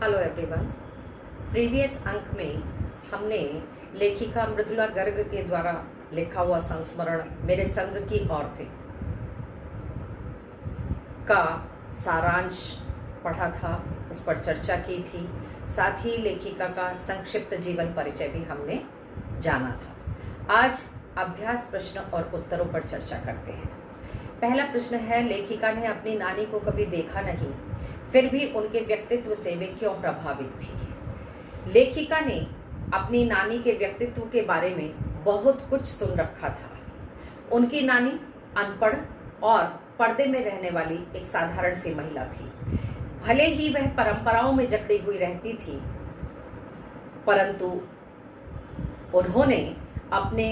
Hello everyone. Previous अंक में हमने लेखिका मृदुला गर्ग के द्वारा लिखा हुआ संस्मरण मेरे संग की ओर थे का सारांश पढ़ा था, उस पर चर्चा की थी। साथ ही लेखिका का संक्षिप्त जीवन परिचय भी हमने जाना था। आज अभ्यास प्रश्न और उत्तरों पर चर्चा करते हैं। पहला प्रश्न है, लेखिका ने अपनी नानी को कभी देखा नहीं, फिर भी उनके व्यक्तित्व से वे क्यों प्रभावित थी? लेखिका ने अपनी नानी के व्यक्तित्व के बारे में बहुत कुछ सुन रखा था। उनकी नानी अनपढ़ और पर्दे में रहने वाली एक साधारण सी महिला थी। भले ही वह परंपराओं में जकड़ी हुई रहती थी, परंतु उन्होंने अपने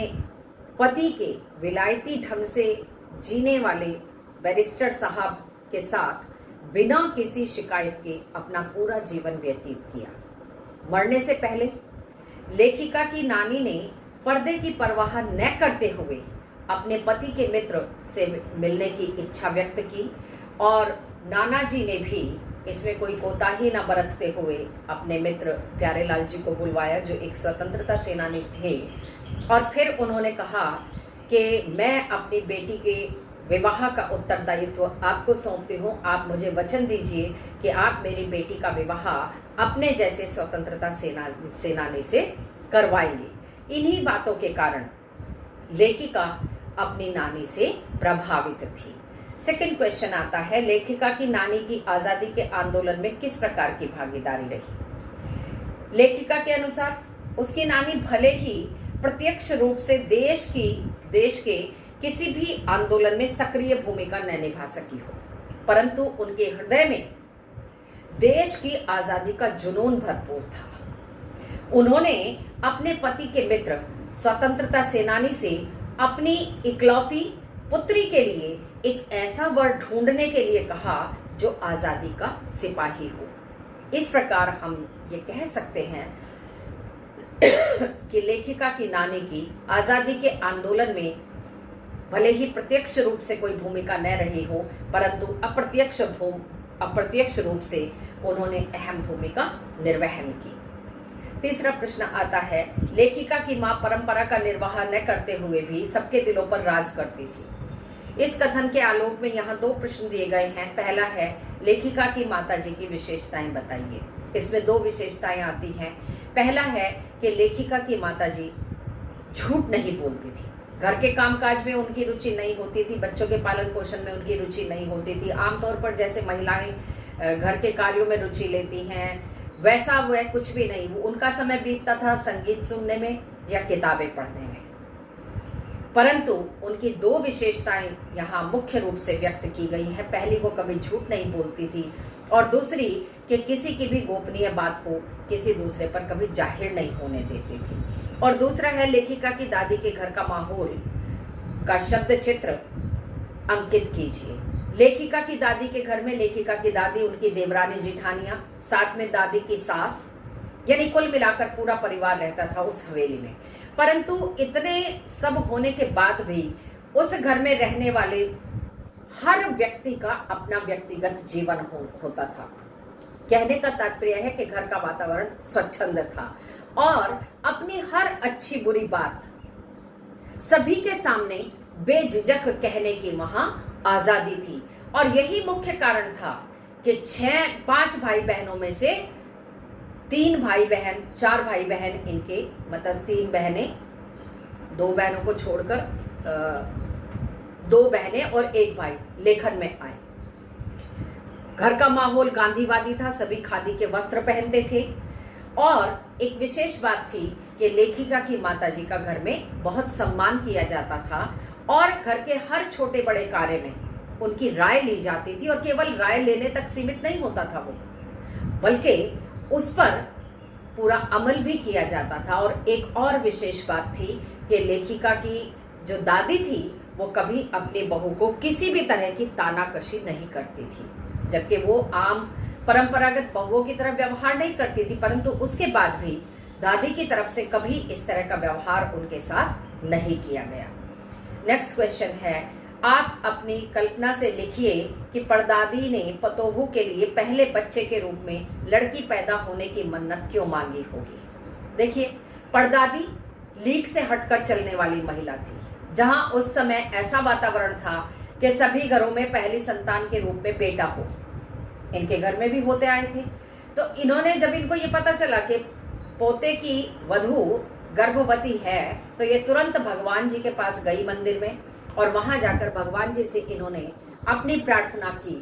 पति के विलायती ढंग से जीने वाले बैरिस्टर साहब के साथ बिना किसी शिकायत के अपना पूरा जीवन व्यतीत किया। मरने से पहले लेखिका की नानी ने पर्दे की परवाह न करते हुए अपने पति के मित्र से मिलने की इच्छा व्यक्त की और नाना जी ने भी इसमें कोई कोताही न बरतते हुए अपने मित्र प्यारेलाल जी को बुलवाया, जो एक स्वतंत्रता सेनानी थे। और फिर उन्होंने कहा कि मैं अपनी बेटी के विवाह का उत्तरदायित्व आपको सौंपती हूँ। आप मुझे वचन दीजिए कि आप मेरी बेटी का विवाह अपने जैसे स्वतंत्रता सेनानी से करवाएंगे। इन्हीं बातों के कारण लेखिका अपनी नानी से प्रभावित थी। सेकंड क्वेश्चन आता है, लेखिका की नानी की आजादी के आंदोलन में किस प्रकार की भागीदारी रही? लेखिका के अनुसार उसकी नानी भले ही प्रत्यक्ष रूप से देश के किसी भी आंदोलन में सक्रिय भूमिका न निभा सकी हो, परंतु उनके हृदय में देश की आजादी का जुनून भरपूर था। उन्होंने अपने पति के मित्र स्वतंत्रता सेनानी से अपनी इकलौती पुत्री के लिए एक ऐसा वर ढूंढने के लिए कहा जो आजादी का सिपाही हो। इस प्रकार हम ये कह सकते हैं कि लेखिका की नानी की आजादी के आंदोलन में भले ही प्रत्यक्ष रूप से कोई भूमिका न रही हो, परंतु अप्रत्यक्ष रूप से उन्होंने अहम भूमिका निर्वहन की। तीसरा प्रश्न आता है, लेखिका की मां परंपरा का निर्वाह न करते हुए भी सबके दिलों पर राज करती थी। इस कथन के आलोक में यहाँ दो प्रश्न दिए गए हैं। पहला है, लेखिका की माताजी की विशेषताएं बताइए। इसमें दो विशेषताएं आती हैं। पहला है कि लेखिका की माताजी झूठ नहीं बोलती थी। घर के कामकाज में उनकी रुचि नहीं होती थी, बच्चों के पालन पोषण में उनकी रुचि नहीं होती थी। आमतौर पर जैसे महिलाएं घर के कार्यों में रुचि लेती हैं, वैसा वह कुछ भी नहीं। उनका समय बीतता था संगीत सुनने में या किताबें पढ़ने में। परंतु उनकी दो विशेषताएं यहाँ मुख्य रूप से व्यक्त की गई है। पहली, वो कभी झूठ नहीं बोलती थी, और दूसरी कि किसी की भी गोपनीय बात को किसी दूसरे पर कभी जाहिर नहीं होने देती थी। और दूसरा है, लेखिका की दादी के घर का माहौल का शब्द चित्र अंकित कीजिए। लेखिका की दादी के घर में लेखिका की दादी, उनकी देवरानी जिठानियां, साथ में दादी की सास, यानी कुल मिलाकर पूरा परिवार रहता था उस हवेली में। परंतु इतने सब होने के बाद भी उस घर में रहने वाले हर व्यक्ति का अपना व्यक्तिगत जीवन होता था। कहने का तात्पर्य है कि घर का वातावरण स्वच्छंद था और अपनी हर अच्छी बुरी बात सभी के सामने बेझिझक कहने की वहां आजादी थी। और यही मुख्य कारण था कि 5 भाई बहनों में से 4 भाई बहन इनके, मतलब 3 बहनें, 2 बहनों को छोड़कर 2 बहनें और 1 भाई लेखन में आए। घर का माहौल गांधीवादी था, सभी खादी के वस्त्र पहनते थे। और एक विशेष बात थी कि लेखिका की माताजी का घर में बहुत सम्मान किया जाता था और घर के हर छोटे बड़े कार्य में उनकी राय ली जाती थी। और केवल राय लेने तक सीमित नहीं होता था वो, बल्कि उस पर पूरा अमल भी किया जाता था। और एक और विशेष बात थी कि लेखिका की जो दादी थी वो कभी अपनी बहू को किसी भी तरह की तानाकशी नहीं करती थी, जबकि वो आम परंपरागत बहुओं की तरह व्यवहार नहीं करती थी। परंतु उसके बाद भी दादी की तरफ से कभी इस तरह का व्यवहार उनके साथ नहीं किया गया। नेक्स्ट क्वेश्चन है, आप अपनी कल्पना से लिखिए कि परदादी ने पतोहू के लिए पहले बच्चे के रूप में लड़की पैदा होने की मन्नत क्यों मांगी होगी। देखिए, परदादी लीक से हटकर चलने वाली महिला थी, जहां उस समय ऐसा वातावरण था कि सभी घरों में पहली संतान के रूप में बेटा हो। इनके घर में भी होते आए थे। तो इन्होंने, जब इनको ये पता चला कि पोते की वधू गर्भवती है, तो ये तुरंत भगवान जी के पास गई मंदिर में, और वहां जाकर भगवान जी से इन्होंने अपनी प्रार्थना की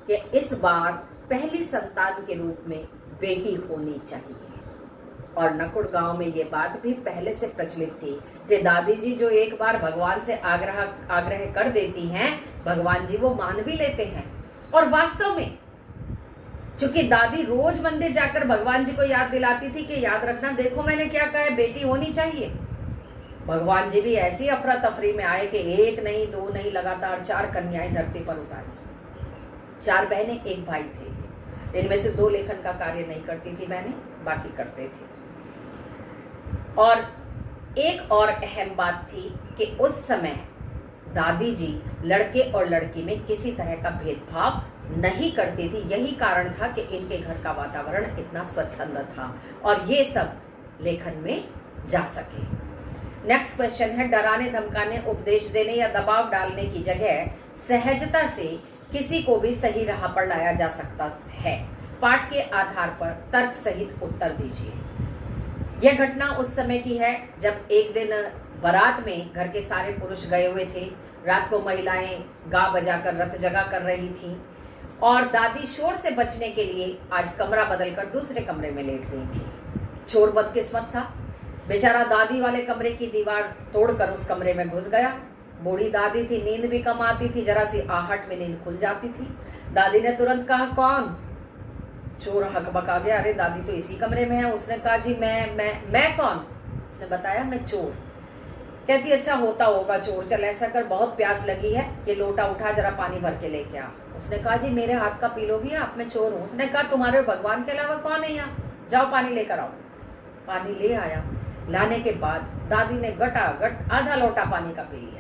कि इस बार पहली संतान के रूप में बेटी होनी चाहिए। और नकुड़ गांव में ये बात भी पहले से प्रचलित थी कि दादी जी जो एक बार भगवान से आग्रह कर देती हैं, भगवान जी वो मान भी लेते हैं। और वास्तव में चूंकि दादी रोज मंदिर जाकर भगवान जी को याद दिलाती थी कि याद रखना, देखो मैंने क्या कहा है, बेटी होनी चाहिए। भगवान जी भी ऐसी अफरा तफरी में आए कि एक नहीं, दो नहीं, लगातार 4 कन्याएं धरती पर उतारी। 4 बहनें, 1 भाई थे। इनमें से 2 लेखन का कार्य नहीं करती थी बहनें, बाकी करते थे। और एक और अहम बात थी कि उस समय दादी जी लड़के और लड़की में किसी तरह का भेदभाव नहीं करती थी। यही कारण था कि इनके घर का वातावरण इतना स्वच्छंद था और ये सब लेखन में जा सके। नेक्स्ट क्वेश्चन है, डराने धमकाने, उपदेश देने या दबाव डालने की जगह सहजता से किसी को भी सही राह पर लाया जा सकता है। पाठ के आधार पर तर्क सहित उत्तर दीजिए। यह घटना उस समय की है जब एक दिन बारात में घर के सारे पुरुष गए हुए थे। रात को महिलाएं गा बजाकर रत जगा कर रही थीं और दादी शोर से बचने के लिए आज कमरा बदलकर दूसरे कमरे में लेट गई थी। चोर बदकिस्मत था, बेचारा दादी वाले कमरे की दीवार तोड़कर उस कमरे में घुस गया। बूढ़ी दादी थी, नींद भी कम आती थी, जरा सी आहट में नींद खुल जाती थी। दादी ने तुरंत कहा, कौन? चोर हकबका गया, अरे दादी तो इसी कमरे में है। उसने कहा, जी मैं कौन? उसने बताया, मैं चोर। कहती, अच्छा होता होगा चोर, चल ऐसा कर, बहुत प्यास लगी है, ये लोटा उठा, जरा पानी भर के लेके आ। उसने कहा, जी मेरे हाथ का पी लोगी आप, मैं चोर हूँ। उसने कहा, तुम्हारे भगवान के अलावा कौन है यहाँ, जाओ पानी लेकर आओ। पानी ले आया। लाने के बाद दादी ने गटागट आधा लोटा पानी का पी लिया।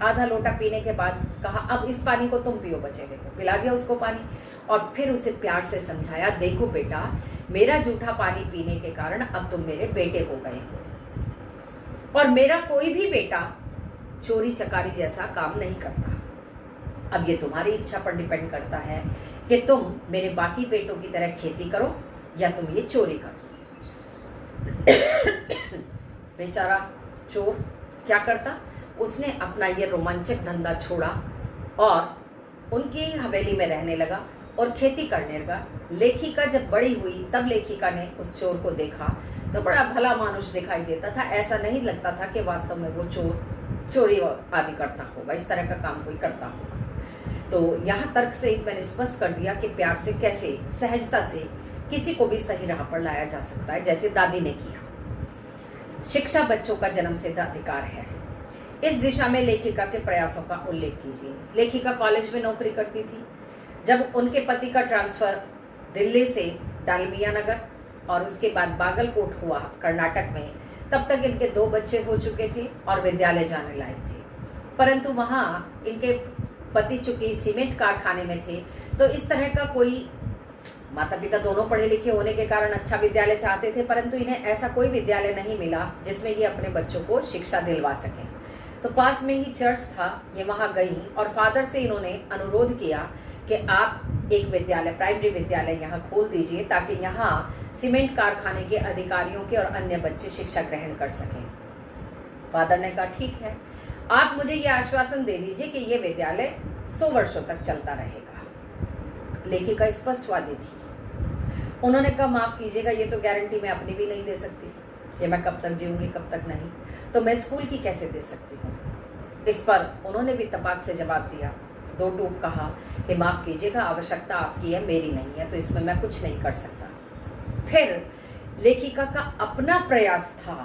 आधा लोटा पीने के बाद कहा, अब इस पानी को तुम पियो बचे हुए को। पिला दिया उसको पानी और फिर उसे प्यार से समझाया, देखो बेटा, मेरा जूठा पानी पीने के कारण अब तुम मेरे बेटे हो गए हो और मेरा कोई भी बेटा चोरी चकारी जैसा काम नहीं करता। अब ये तुम्हारी इच्छा पर डिपेंड करता है कि तुम मेरे बाकी बेटों की तरह खेती करो या तुम ये चोरी करो। बेचारा चोर क्या करता, उसने अपना ये रोमांचक धंधा छोड़ा और उनकी हवेली में रहने लगा और खेती करने लगा। लेखिका जब बड़ी हुई तब लेखिका ने उस चोर को देखा तो बड़ा भला मानुष दिखाई देता था। ऐसा नहीं लगता था कि वास्तव में वो चोरी आदि करता होगा, इस तरह का काम कोई करता होगा। तो यहाँ तर्क से मैंने स्पष्ट कर दिया कि प्यार से कैसे सहजता से किसी को भी सही राह पर लाया जा सकता है, जैसे दादी ने किया। शिक्षा बच्चों का जन्मसिद्ध अधिकार है। इस दिशा में लेखिका के प्रयासों का उल्लेख कीजिए। लेखिका कॉलेज में नौकरी करती थी जब उनके पति का ट्रांसफर दिल्ली से डालमिया नगर और उसके बाद बागलकोट हुआ कर्नाटक में। तब तक इनके 2 बच्चे हो चुके थे और विद्यालय जाने लायक थे, परंतु वहां इनके पति चूंकि सीमेंट कारखाने में थे तो इस तरह का कोई, माता पिता दोनों पढ़े लिखे होने के कारण अच्छा विद्यालय चाहते थे, परंतु इन्हें ऐसा कोई विद्यालय नहीं मिला जिसमें ये अपने बच्चों को शिक्षा दिलवा सकें। तो पास में ही चर्च था, ये वहां गई और फादर से इन्होंने अनुरोध किया कि आप एक विद्यालय, प्राइमरी विद्यालय यहाँ खोल दीजिए ताकि यहाँ सीमेंट कारखाने के अधिकारियों के और अन्य बच्चे शिक्षा ग्रहण कर सकें। फादर ने कहा, ठीक है, आप मुझे ये आश्वासन दे दीजिए कि ये विद्यालय 100 वर्षों तक चलता रहेगा। लेखिका स्पष्टवादी थी। उन्होंने कहा, माफ कीजिएगा, ये तो गारंटी मैं अपनी भी नहीं दे सकती कि मैं कब तक जीऊंगी कब तक नहीं, तो मैं स्कूल की कैसे दे सकती हूँ। इस पर उन्होंने भी तपाक से जवाब दिया, 2 टूक कहा कि माफ कीजिएगा, आवश्यकता आपकी है, मेरी नहीं है, तो इसमें मैं कुछ नहीं कर सकता। फिर लेखिका का अपना प्रयास था।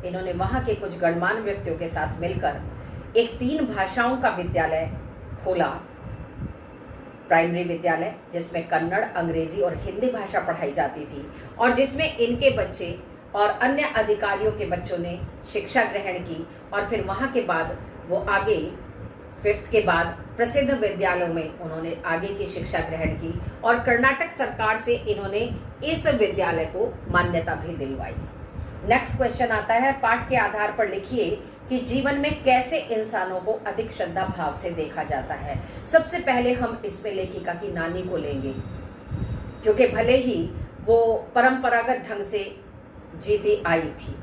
इन्होंने वहां के कुछ गणमान्य व्यक्तियों के साथ मिलकर एक 3 भाषाओं का विद्यालय खोला, प्राइमरी विद्यालय, जिसमें कन्नड़, अंग्रेजी और हिंदी भाषा पढ़ाई जाती थी और जिसमें इनके बच्चे और अन्य अधिकारियों के बच्चों ने शिक्षा ग्रहण की। और फिर वहां के बाद वो आगे 5th के बाद प्रसिद्ध विद्यालयों में उन्होंने आगे की शिक्षा ग्रहण की और कर्नाटक सरकार से इन्होंने इस विद्यालय को मान्यता भी दिलवाई। नेक्स्ट क्वेश्चन आता है, पाठ के आधार पर लिखिए कि जीवन में कैसे इंसानों को अधिक श्रद्धा भाव से देखा जाता है। सबसे पहले हम इसमें लेखिका की नानी को लेंगे, क्योंकि भले ही वो परंपरागत ढंग से जीती आई थी,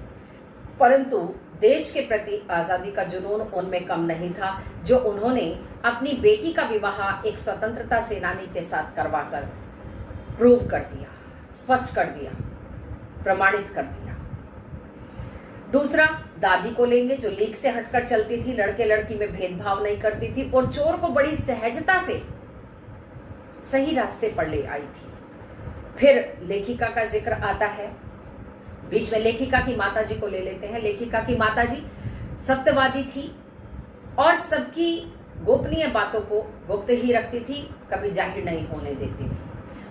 परंतु देश के प्रति आजादी का जुनून उनमें कम नहीं था, जो उन्होंने अपनी बेटी का विवाह एक स्वतंत्रता सेनानी के साथ करवाकर प्रूव कर दिया, स्पष्ट कर दिया, प्रमाणित कर दिया। दूसरा, दादी को लेंगे, जो लीक से हटकर चलती थी, लड़के लड़की में भेदभाव नहीं करती थी और चोर को बड़ी सहजता से सही रास्ते पर ले आई थी। फिर लेखिका का जिक्र आता है, बीच में लेखिका की माताजी को ले लेते हैं। लेखिका की माताजी सत्यवादी थी और सबकी गोपनीय बातों को गुप्त ही रखती थी, कभी जाहिर नहीं होने देती थी।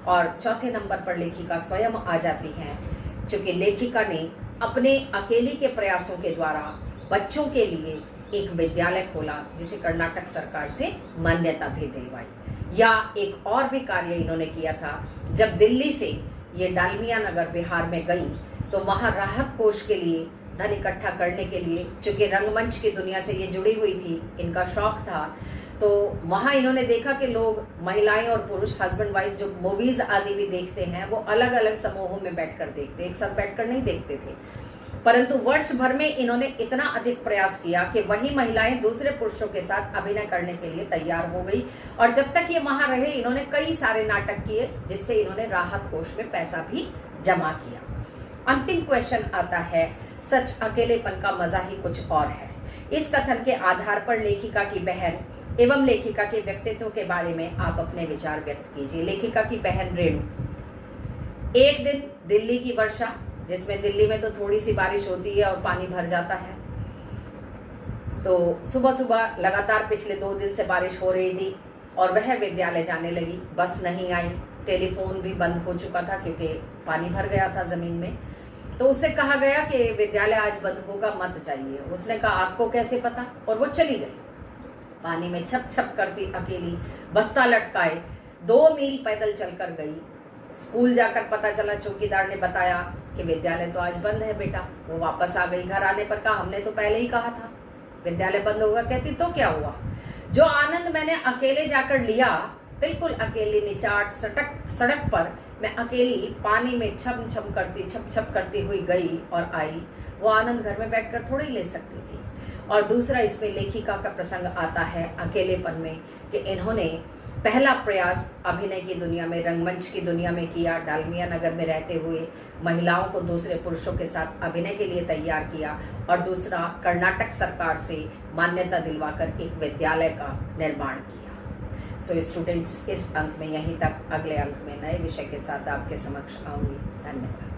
और चौथे नंबर पर लेखिका स्वयं आ जाती हैं, क्योंकि लेखिका ने अपने अकेली के प्रयासों के द्वारा बच्चों के लिए एक विद्यालय खोला, जिसे कर्नाटक सरकार से मान्यता भी दिलवाई। या एक और भी कार्य इन्होंने किया था, जब दिल्ली से ये डालमिया नगर बिहार में गई तो वहां राहत कोष के लिए धन इकट्ठा करने के लिए, चूंकि रंगमंच की दुनिया से ये जुड़ी हुई थी, इनका शौक था, तो वहां इन्होंने देखा कि लोग, महिलाएं और पुरुष, हस्बैंड वाइफ जो मूवीज आदि भी देखते हैं, वो अलग अलग समूहों में बैठकर देखते, एक साथ बैठकर नहीं देखते थे। परंतु वर्ष भर में इन्होंने इतना अधिक प्रयास किया कि वही महिलाएं दूसरे पुरुषों के साथ अभिनय करने के लिए तैयार हो गई। और जब तक ये वहां रहे, इन्होंने कई सारे नाटक किए, जिससे इन्होंने राहत कोष में पैसा भी जमा किया। अंतिम क्वेश्चन आता है, सच अकेलेपन का मजा ही कुछ और है। इस कथन के आधार पर लेखिका की बहन एवं लेखिका के व्यक्तित्व के बारे में आप अपने विचार व्यक्त कीजिए। लेखिका की बहन रेणु, एक दिन दिल्ली की वर्षा, जिसमें दिल्ली में तो थोड़ी सी बारिश होती है और पानी भर जाता है, तो सुबह सुबह लगातार पिछले 2 दिन से बारिश हो रही थी और वह विद्यालय जाने लगी। बस नहीं आई, टेलीफोन भी बंद हो चुका था क्योंकि पानी भर गया था जमीन में। तो उससे कहा गया कि विद्यालय आज बंद होगा, मत जाइए। उसने कहा आपको कैसे पता, और वो चली गई। पानी में छप छप करती अकेली, बस्ता लटकाए 2 मील पैदल चलकर गई। स्कूल जाकर पता चला, चौकीदार ने बताया कि विद्यालय तो आज बंद है बेटा। वो वापस आ गई। घर आने पर कहा हमने तो पहले ही कहा था विद्यालय बंद होगा। कहती तो क्या हुआ, जो आनंद मैंने अकेले जाकर लिया, बिल्कुल अकेली निचाट सड़क पर मैं अकेली पानी में छप छप करती हुई गई और आई, वो आनंद घर में बैठकर थोड़ी ले सकती थी। और दूसरा, इसमें लेखिका का प्रसंग आता है अकेलेपन में, कि इन्होंने पहला प्रयास अभिनय की दुनिया में, रंगमंच की दुनिया में किया। डालमिया नगर में रहते हुए महिलाओं को दूसरे पुरुषों के साथ अभिनय के लिए तैयार किया। और दूसरा, कर्नाटक सरकार से मान्यता दिलवाकर एक विद्यालय का निर्माण किया। सो स्टूडेंट्स, इस अंक में यहीं तक। अगले अंक में नए विषय के साथ आपके समक्ष आऊंगी। धन्यवाद।